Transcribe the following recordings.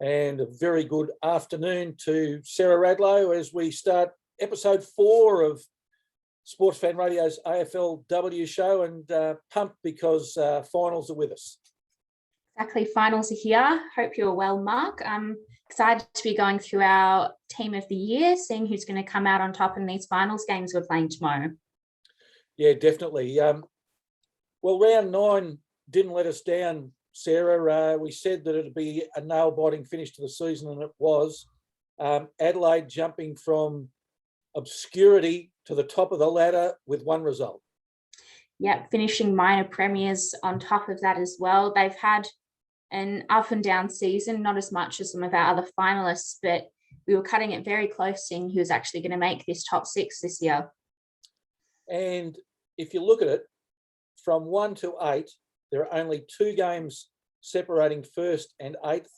and a very good afternoon to Sarah Radlow as we start episode 4 of Sportsfan Radio's AFLW show, and pumped because finals are with us. Exactly, finals are here. Hope you're well, Mark. I'm excited to be going through our team of the year, seeing who's going to come out on top in these finals games we're playing tomorrow. Yeah, definitely. Well, round 9 didn't let us down, Sarah. We said that it'd be a nail-biting finish to the season, and it was. Adelaide jumping from obscurity to the top of the ladder with one result. Yep, finishing minor premiers on top of that as well. They've had an up and down season, not as much as some of our other finalists, but we were cutting it very close seeing who was actually going to make this top 6 this year. And if you look at it, from 1 to 8, there are only 2 games separating first and 8th.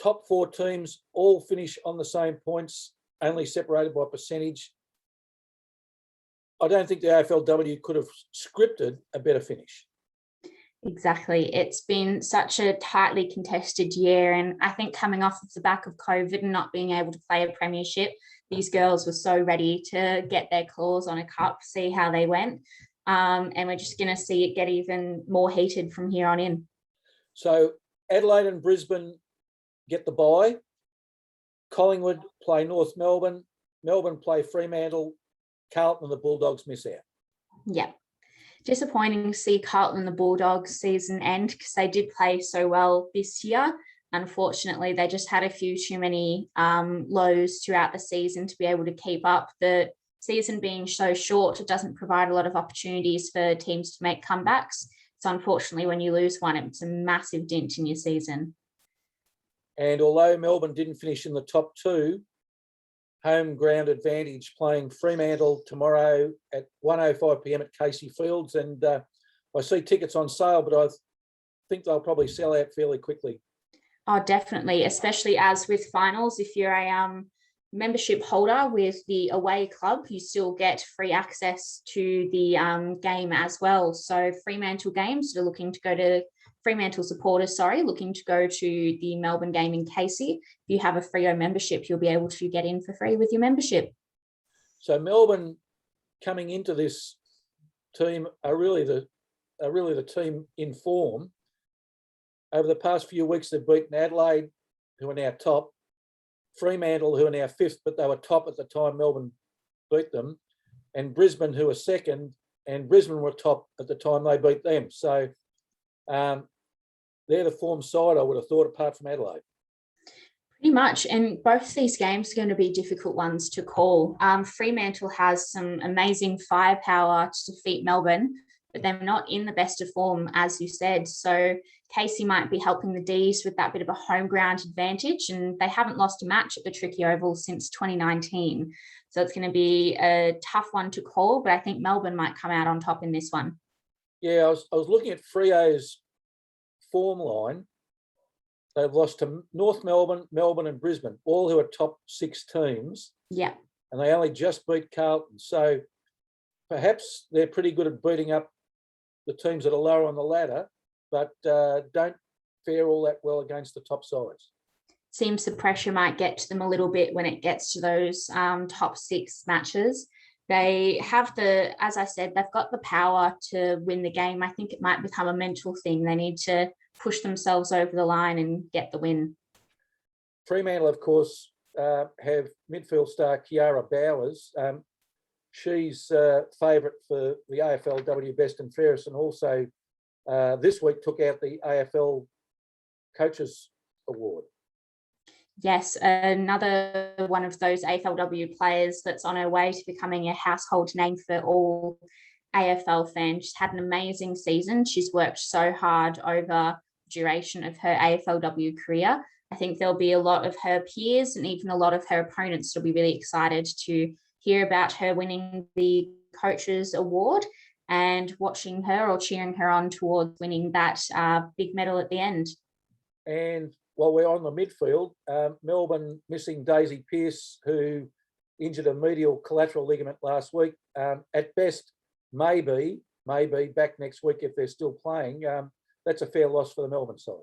Top 4 teams all finish on the same points, only separated by percentage. I don't think the AFLW could have scripted a better finish. Exactly. It's been such a tightly contested year, and I think coming off of the back of COVID and not being able to play a premiership, these girls were so ready to get their claws on a cup, see how they went, and we're just going to see it get even more heated from here on in. So Adelaide and Brisbane get the bye. Collingwood play North Melbourne. Melbourne play Fremantle. Carlton and the Bulldogs miss out. Yeah. Disappointing to see Carlton and the Bulldogs season end because they did play so well this year. Unfortunately, they just had a few too many lows throughout the season to be able to keep up. The season being so short, it doesn't provide a lot of opportunities for teams to make comebacks. So unfortunately, when you lose one, it's a massive dent in your season. And although Melbourne didn't finish in the top 2, home ground advantage playing Fremantle tomorrow at 1:05 p.m. at Casey Fields. And I see tickets on sale, but I think they'll probably sell out fairly quickly. Oh, definitely, especially as with finals. If you're a membership holder with the away club, you still get free access to the game as well. So Fremantle games that are looking to go to Fremantle supporters, looking to go to the Melbourne game in Casey. If you have a Freo membership, you'll be able to get in for free with your membership. So Melbourne coming into this team are really the team in form. Over the past few weeks, they've beaten Adelaide, who are now top, Fremantle, who are now 5th, but they were top at the time Melbourne beat them, and Brisbane, who are 2nd, and Brisbane were top at the time they beat them. So they're the form side, I would have thought, apart from Adelaide. Pretty much, and both these games are going to be difficult ones to call. Fremantle has some amazing firepower to defeat Melbourne, but they're not in the best of form, as you said. So Casey might be helping the Ds with that bit of a home ground advantage, and they haven't lost a match at the Tricky Oval since 2019. So it's going to be a tough one to call, but I think Melbourne might come out on top in this one. Yeah, I was looking at Freo's form line. They've lost to North Melbourne, Melbourne and Brisbane, all who are top 6 teams. Yeah. And they only just beat Carlton. So perhaps they're pretty good at beating up the teams that are lower on the ladder, but don't fare all that well against the top sides. Seems the pressure might get to them a little bit when it gets to those top 6 matches. They have as I said, they've got the power to win the game. I think it might become a mental thing. They need to push themselves over the line and get the win. Fremantle, of course, have midfield star Kiara Bowers. She's favourite for the AFLW Best and Fairest, and also this week took out the AFL Coaches Award. Yes, another one of those AFLW players that's on her way to becoming a household name for all AFL fans. She's had an amazing season. She's worked so hard over the duration of her AFLW career. I think there'll be a lot of her peers and even a lot of her opponents that'll be really excited to hear about her winning the Coaches Award and watching her or cheering her on towards winning that big medal at the end. And while we're on the midfield, Melbourne missing Daisy Pearce, who injured a medial collateral ligament last week. At best, maybe back next week if they're still playing. That's a fair loss for the Melbourne side.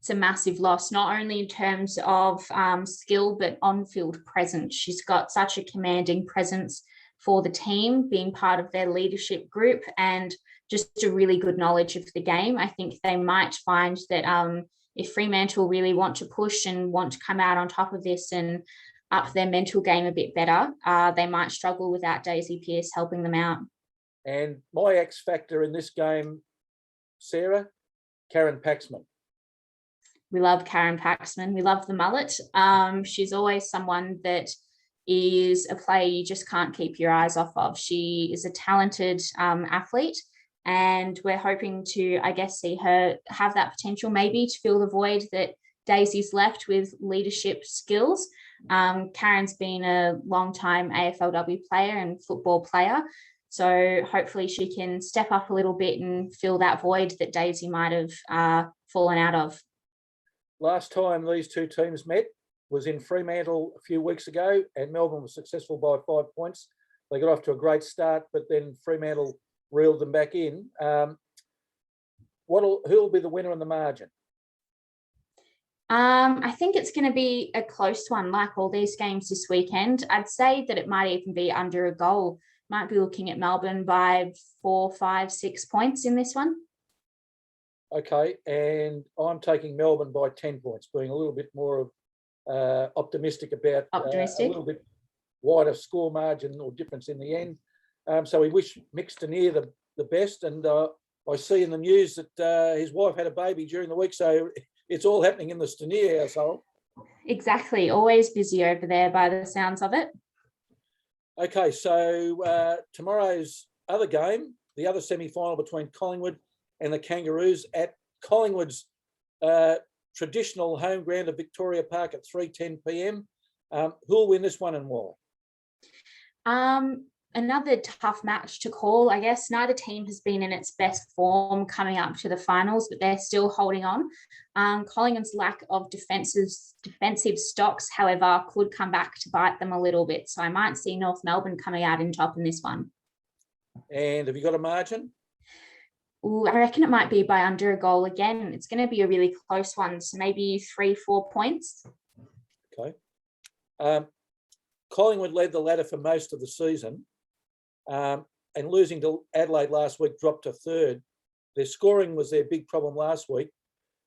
it's a massive loss, not only in terms of skill, but on-field presence. She's got such a commanding presence for the team, being part of their leadership group, and just a really good knowledge of the game. I think they might find that if Fremantle really want to push and want to come out on top of this and up their mental game a bit better, they might struggle without Daisy Pearce helping them out. And my X factor in this game, Sarah, Karen Paxman. We love Karen Paxman. We love the mullet. She's always someone that is a player you just can't keep your eyes off of. She is a talented athlete, and we're hoping to, I guess, see her have that potential maybe to fill the void that Daisy's left with leadership skills. Karen's been a long-time AFLW player and football player, so hopefully she can step up a little bit and fill that void that Daisy might have fallen out of. Last time these two teams met was in Fremantle a few weeks ago, and Melbourne was successful by 5 points. They got off to a great start, but then Fremantle reeled them back in. Who'll be the winner on the margin? I think it's going to be a close one, like all these games this weekend. I'd say that it might even be under a goal. Might be looking at Melbourne by 4, 5, 6 points in this one. Okay, and I'm taking Melbourne by 10 points, being a little bit more optimistic about a little bit wider score margin or difference in the end. So we wish Mick Stanier the best, and I see in the news that his wife had a baby during the week, so it's all happening in the Stanier household. Exactly, always busy over there by the sounds of it. Okay, so tomorrow's other game, the other semi-final between Collingwood and the Kangaroos at Collingwood's traditional home ground of Victoria Park at 3:10 p.m. Who'll win this one and why? Another tough match to call, I guess. Neither team has been in its best form coming up to the finals, but they're still holding on. Collingwood's lack of defensive stocks, however, could come back to bite them a little bit. So I might see North Melbourne coming out in top in this one. And have you got a margin? Ooh, I reckon it might be by under a goal again. It's going to be a really close one, so maybe 3, 4 points. Okay. Collingwood led the ladder for most of the season, and losing to Adelaide last week dropped to third. Their scoring was their big problem last week.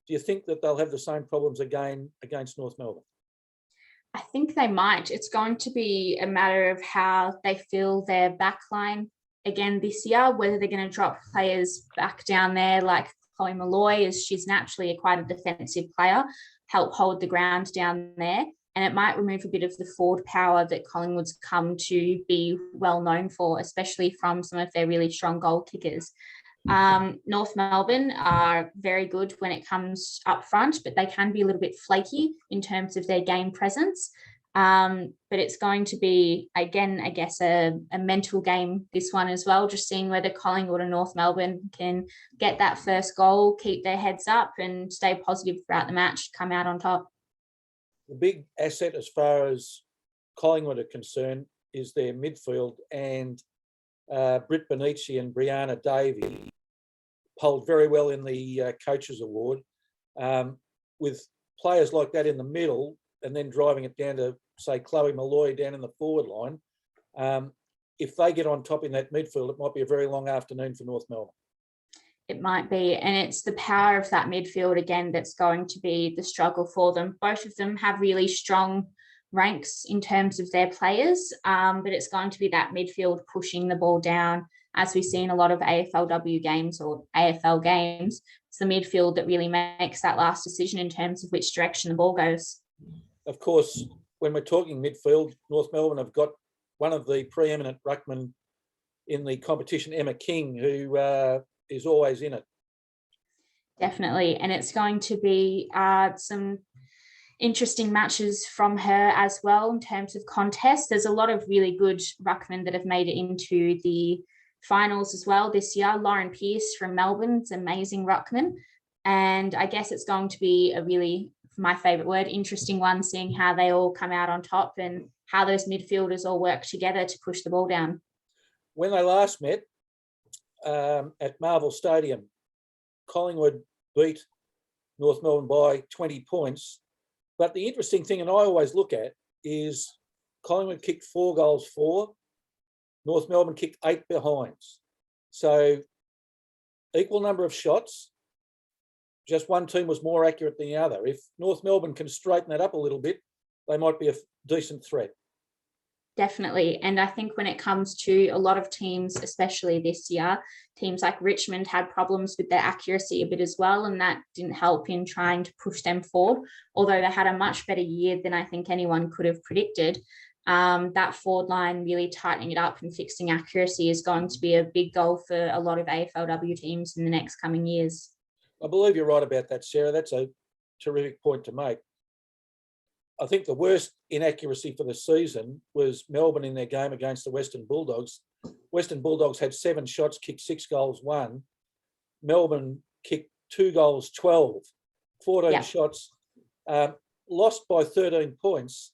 Do you think that they'll have the same problems again against North Melbourne? I think they might. It's going to be a matter of how they feel their backline again this year, whether they're going to drop players back down there like Chloe Malloy, as she's naturally quite a defensive player, help hold the ground down there. And it might remove a bit of the forward power that Collingwood's come to be well known for, especially from some of their really strong goal kickers. North Melbourne are very good when it comes up front, but they can be a little bit flaky in terms of their game presence. But it's going to be, again, I guess, a mental game, this one as well, just seeing whether Collingwood and North Melbourne can get that first goal, keep their heads up and stay positive throughout the match, come out on top. The big asset as far as Collingwood are concerned is their midfield, and Britt Benici and Brianna Davey polled very well in the Coaches Award. With players like that in the middle and then driving it down to, say, Chloe Malloy down in the forward line, if they get on top in that midfield, it might be a very long afternoon for North Melbourne. It might be, and it's the power of that midfield again that's going to be the struggle for them. Both of them have really strong ranks in terms of their players, but it's going to be that midfield pushing the ball down, as we see in a lot of AFLW games or AFL games. It's the midfield that really makes that last decision in terms of which direction the ball goes. Of course, when we're talking midfield, North Melbourne have got one of the preeminent ruckmen in the competition, Emma King, who is always in it. Definitely. And it's going to be some interesting matches from her as well in terms of contest. There's a lot of really good ruckmen that have made it into the finals as well this year. Lauren Pearce from Melbourne's amazing ruckman. And I guess it's going to be a really, my favourite word, interesting one, seeing how they all come out on top and how those midfielders all work together to push the ball down. When they last met, at Marvel Stadium, Collingwood beat North Melbourne by 20 points. But the interesting thing, and I always look at, is Collingwood kicked 4 goals for, North Melbourne kicked 8 behinds. So equal number of shots, just one team was more accurate than the other. If North Melbourne can straighten that up a little bit, they might be a decent threat. Definitely. And I think when it comes to a lot of teams, especially this year, teams like Richmond had problems with their accuracy a bit as well, and that didn't help in trying to push them forward, although they had a much better year than I think anyone could have predicted. That forward line really tightening it up and fixing accuracy is going to be a big goal for a lot of AFLW teams in the next coming years. I believe you're right about that, Sarah. That's a terrific point to make. I think the worst inaccuracy for the season was Melbourne in their game against the Western Bulldogs. Western Bulldogs had 7 shots, kicked 6 goals, 1. Melbourne kicked 2 goals, 12, 14 shots, lost by 13 points.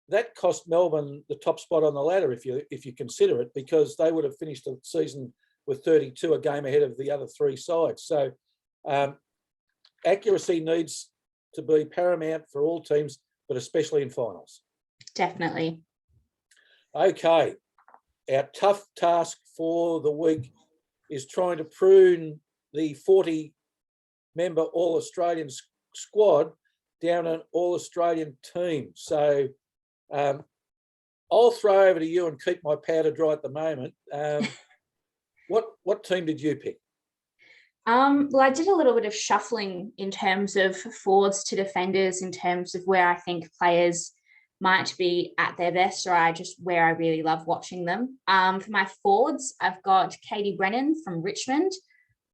That cost Melbourne the top spot on the ladder, if you consider it, because they would have finished the season with 32, a game ahead of the other 3 sides. So accuracy needs to be paramount for all teams, but especially in finals. Definitely. Okay, our tough task for the week is trying to prune the 40-member All-Australian squad down an All-Australian team. So I'll throw over to you and keep my powder dry at the moment. What team did you pick? Well, I did a little bit of shuffling in terms of forwards to defenders, in terms of where I think players might be at their best, or where I really love watching them. For my forwards, I've got Katie Brennan from Richmond,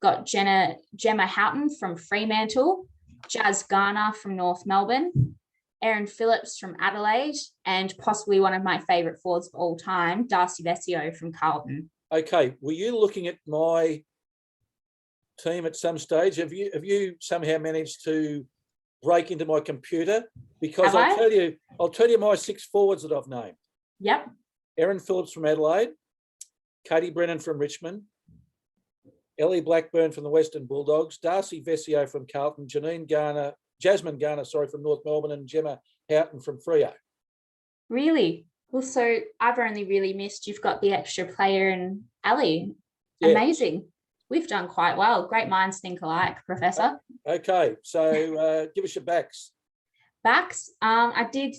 got Gemma Houghton from Fremantle, Jazz Garner from North Melbourne, Erin Phillips from Adelaide, and possibly one of my favourite forwards of all time, Darcy Vesio from Carlton. Okay, were you looking at my team at some stage? Have you somehow managed to break into my computer? Because I'll tell you my 6 forwards that I've named. Yep. Erin Phillips from Adelaide, Katie Brennan from Richmond, Ellie Blackburn from the Western Bulldogs, Darcy Vesio from Carlton, Jasmine Garner from North Melbourne, and Gemma Houghton from Freo. Really? Well, so I've only really missed, you've got the extra player in Ellie. Yeah. Amazing. We've done quite well. Great minds think alike, Professor. Okay, so give us your backs. Backs,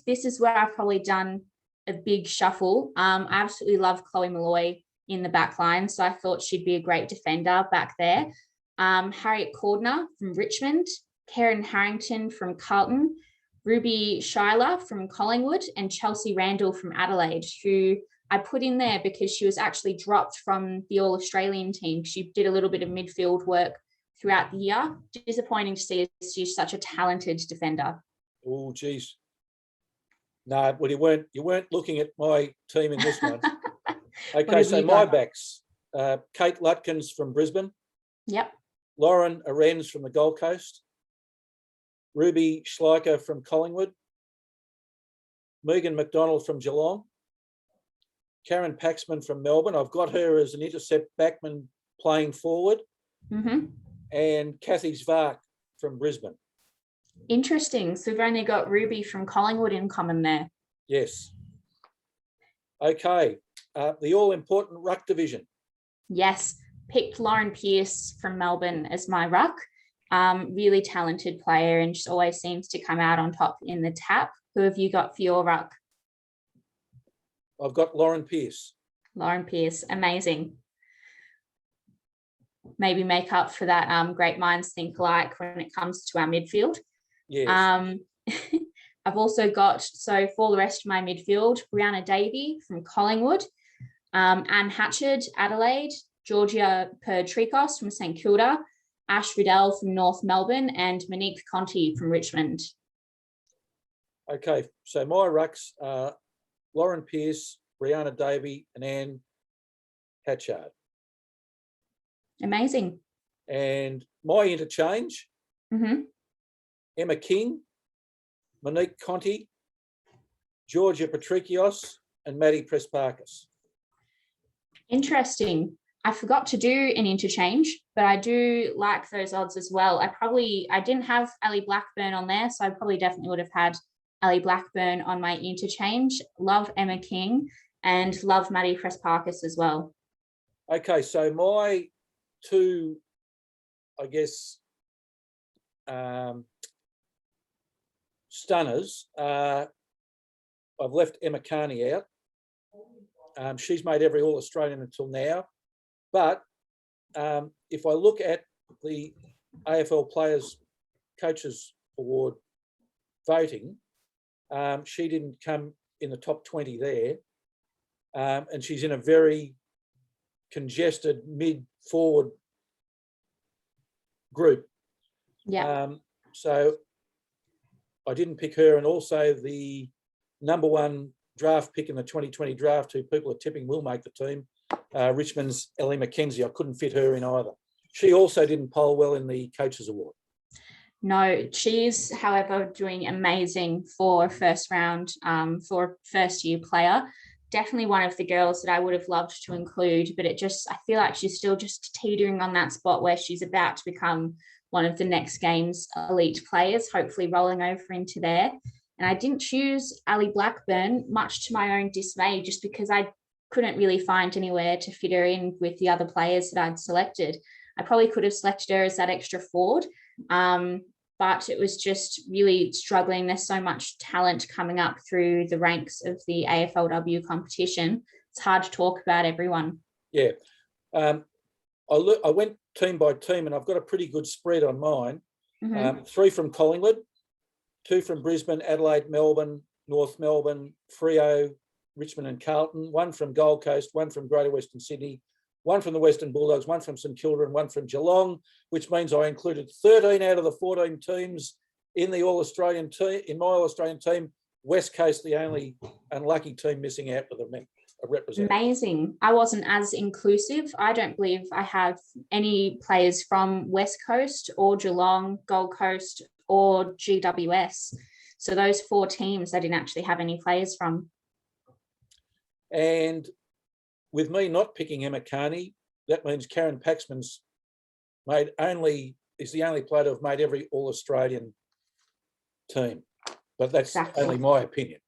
this is where I've probably done a big shuffle. I absolutely love Chloe Malloy in the back line, so I thought she'd be a great defender back there. Harriet Cordner from Richmond, Karen Harrington from Carlton, Ruby Schuyler from Collingwood, and Chelsea Randall from Adelaide, who I put in there because she was actually dropped from the All-Australian team. She did a little bit of midfield work throughout the year. Disappointing to see, she's such a talented defender. Oh, geez. No, well, you weren't looking at my team in this one. Okay, so my backs. Kate Lutkins from Brisbane. Yep. Lauren Arends from the Gold Coast. Ruby Schleicher from Collingwood. Megan McDonald from Geelong. Karen Paxman from Melbourne. I've got her as an intercept backman playing forward. Mm-hmm. And Kathy Zvark from Brisbane. Interesting. So we've only got Ruby from Collingwood in common there. Yes. Okay. The all-important ruck division. Yes. Picked Lauren Pearce from Melbourne as my ruck. Really talented player, and just always seems to come out on top in the tap. Who have you got for your ruck? I've got Lauren Pearce. Lauren Pearce, amazing. Maybe make up for that great minds think alike when it comes to our midfield. Yes. I've also got, so for the rest of my midfield, Brianna Davey from Collingwood, Anne Hatchard, Adelaide, Georgia Pertrikos from St Kilda, Ash Riddell from North Melbourne, and Monique Conti from Richmond. Okay, so my rucks are Lauren Pearce, Brianna Davey, and Anne Hatchard. Amazing. And my interchange, Emma King, Monique Conti, Georgia Patrikios, and Maddie Prespakis. Interesting. I forgot to do an interchange, but I do like those odds as well. I didn't have Ali Blackburn on there, so I probably definitely would have had Ali Blackburn on my interchange. Love Emma King and love Maddie Press-Parkis as well. Okay, so my two, I guess, stunners, I've left Emma Carney out. She's made every All-Australian until now. But if I look at the AFL Players Coaches Award voting, she didn't come in the top 20 there. And she's in a very congested mid-forward group. Yeah. So I didn't pick her. And also the number one draft pick in the 2020 draft, who people are tipping will make the team, Richmond's Ellie McKenzie. I couldn't fit her in either. She also didn't poll well in the Coaches Award. No, she's, however, doing amazing for first round, for first year player. Definitely one of the girls that I would have loved to include, but I feel like she's still just teetering on that spot where she's about to become one of the next game's elite players, hopefully rolling over into there. And I didn't choose Ali Blackburn, much to my own dismay, just because I couldn't really find anywhere to fit her in with the other players that I'd selected. I probably could have selected her as that extra forward, but it was just really struggling. There's so much talent coming up through the ranks of the AFLW competition. It's hard to talk about everyone. Yeah. I went team by team, and I've got a pretty good spread on mine. Mm-hmm. 3 from Collingwood, 2 from Brisbane, Adelaide, Melbourne, North Melbourne, Freo, Richmond and Carlton, 1 from Gold Coast, 1 from Greater Western Sydney, 1 from the Western Bulldogs, 1 from St Kilda, and 1 from Geelong, which means I included 13 out of the 14 teams in the All-Australian team. In my All-Australian team, West Coast, the only unlucky team missing out with a representative. Amazing. I wasn't as inclusive. I don't believe I have any players from West Coast or Geelong, Gold Coast or GWS. So those 4 teams, I didn't actually have any players from. And with me not picking Emma Carney, that means Karen Paxman's is the only player to have made every All-Australian team. But that's Exactly. only my opinion.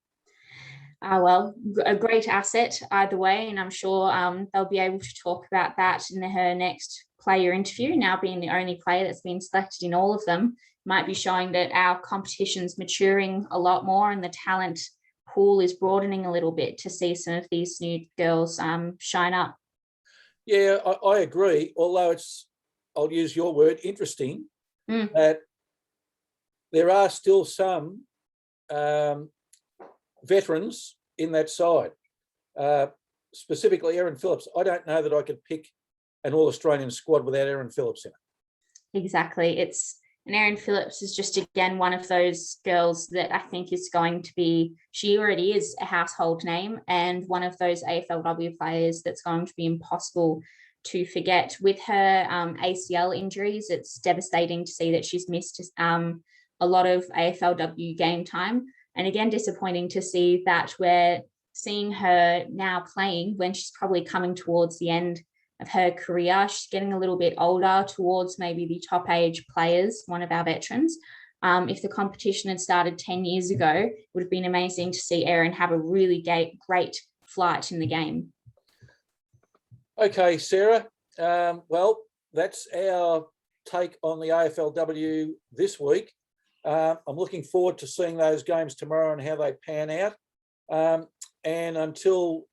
Well, a great asset either way, and I'm sure they'll be able to talk about that in her next player interview. Now being the only player that's been selected in all of them might be showing that our competition's maturing a lot more and the talent pool is broadening a little bit to see some of these new girls shine up. Yeah, I agree, although I'll use your word, interesting, that there are still some veterans in that side, specifically Erin Phillips. I don't know that I could pick an All-Australian squad without Erin Phillips in it. Exactly. And Erin Phillips is just, again, one of those girls that I think is going to be, she already is a household name and one of those AFLW players that's going to be impossible to forget. With her ACL injuries, it's devastating to see that she's missed a lot of AFLW game time. And again, disappointing to see that we're seeing her now playing when she's probably coming towards the end of her career. She's getting a little bit older, towards maybe the top age players, one of our veterans. If the competition had started 10 years ago, it would have been amazing to see Erin have a really great flight in the game. Okay, Sarah. Well, that's our take on the AFLW this week. I'm looking forward to seeing those games tomorrow and how they pan out. And until